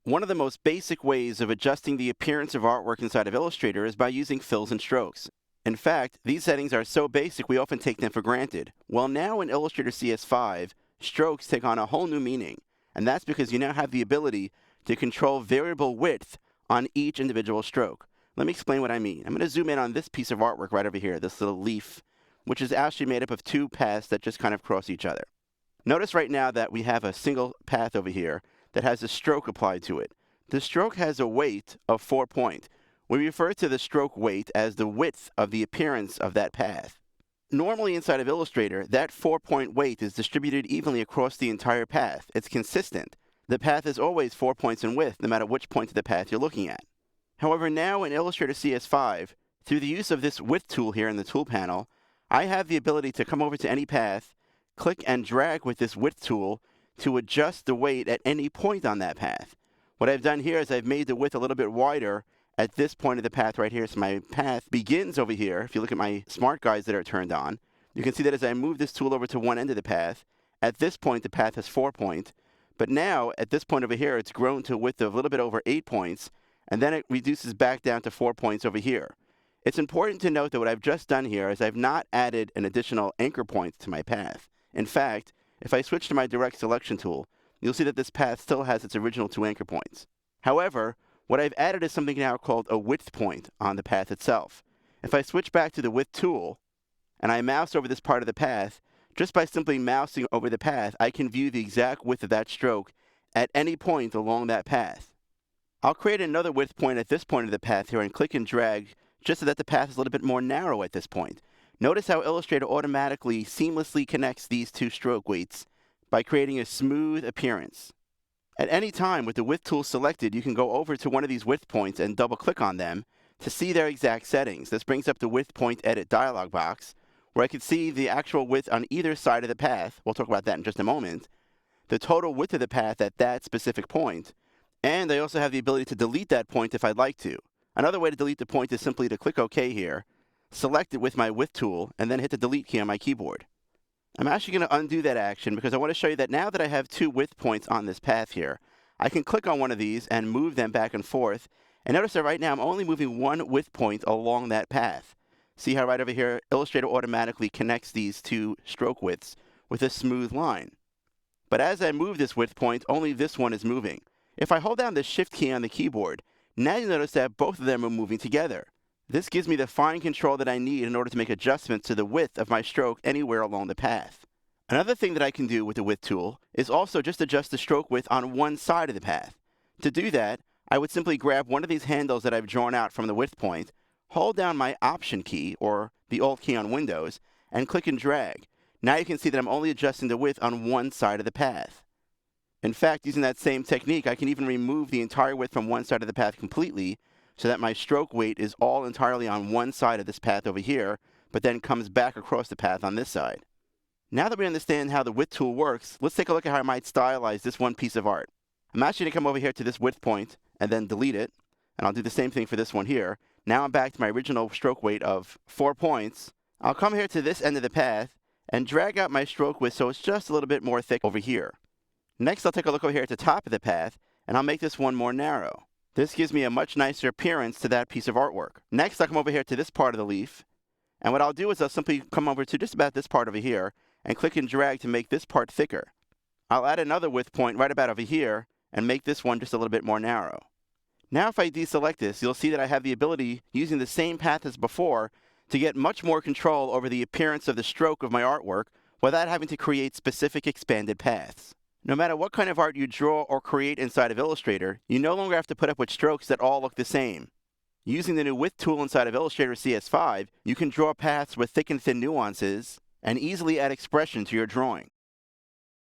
One of the most basic ways of adjusting the appearance of artwork inside of Illustrator is by using fills and strokes. In fact, these settings are so basic we often take them for granted. Well, now in Illustrator CS5, strokes take on a whole new meaning, and that's because you now have the ability to control variable width on each individual stroke. Let me explain what I mean. I'm going to zoom in on this piece of artwork right over here, this little leaf, which is actually made up of two paths that just kind of cross each other. Notice right now that we have a single path over here that has a stroke applied to it. The stroke has a weight of 4 points. We refer to the stroke weight as the width of the appearance of that path. Normally inside of Illustrator, that 4-point weight is distributed evenly across the entire path. It's consistent. The path is always 4 points in width, no matter which point of the path you're looking at. However, now in Illustrator CS5, through the use of this width tool here in the tool panel, I have the ability to come over to any path, click and drag with this width tool to adjust the weight at any point on that path. What I've done here is I've made the width a little bit wider at this point of the path right here. So my path begins over here. If you look at my smart guides that are turned on, you can see that as I move this tool over to one end of the path, at this point the path has 4 points. But now at this point over here, it's grown to a width of a little bit over 8 points, and then it reduces back down to 4 points over here. It's important to note that what I've just done here is I've not added an additional anchor point to my path. In fact, if I switch to my direct selection tool, you'll see that this path still has its original 2 anchor points. However, what I've added is something now called a width point on the path itself. If I switch back to the width tool, and I mouse over this part of the path, just by simply mousing over the path, I can view the exact width of that stroke at any point along that path. I'll create another width point at this point of the path here and click and drag just so that the path is a little bit more narrow at this point. Notice how Illustrator automatically seamlessly connects these two stroke weights by creating a smooth appearance. At any time with the width tool selected, you can go over to one of these width points and double click on them to see their exact settings. This brings up the width point edit dialog box where I can see the actual width on either side of the path. We'll talk about that in just a moment. The total width of the path at that specific point. And I also have the ability to delete that point if I'd like to. Another way to delete the point is simply to click OK here, select it with my width tool, and then hit the delete key on my keyboard. I'm actually going to undo that action because I want to show you that now that I have 2 width points on this path here, I can click on one of these and move them back and forth. And notice that right now I'm only moving 1 width point along that path. See how right over here, Illustrator automatically connects these 2 stroke widths with a smooth line. But as I move this width point, only this one is moving. If I hold down the Shift key on the keyboard, now you notice that both of them are moving together. This gives me the fine control that I need in order to make adjustments to the width of my stroke anywhere along the path. Another thing that I can do with the width tool is also just adjust the stroke width on one side of the path. To do that, I would simply grab one of these handles that I've drawn out from the width point, hold down my Option key, or the Alt key on Windows, and click and drag. Now you can see that I'm only adjusting the width on one side of the path. In fact, using that same technique, I can even remove the entire width from one side of the path completely, so that my stroke weight is all entirely on one side of this path over here, but then comes back across the path on this side. Now that we understand how the width tool works, let's take a look at how I might stylize this one piece of art. I'm actually going to come over here to this width point and then delete it, and I'll do the same thing for this one here. Now I'm back to my original stroke weight of 4 points. I'll come here to this end of the path and drag out my stroke width so it's just a little bit more thick over here. Next, I'll take a look over here at the top of the path, and I'll make this one more narrow. This gives me a much nicer appearance to that piece of artwork. Next, I'll come over here to this part of the leaf. And what I'll do is I'll simply come over to just about this part over here and click and drag to make this part thicker. I'll add another width point right about over here and make this one just a little bit more narrow. Now if I deselect this, you'll see that I have the ability, using the same path as before, to get much more control over the appearance of the stroke of my artwork without having to create specific expanded paths. No matter what kind of art you draw or create inside of Illustrator, you no longer have to put up with strokes that all look the same. Using the new width tool inside of Illustrator CS5, you can draw paths with thick and thin nuances and easily add expression to your drawing.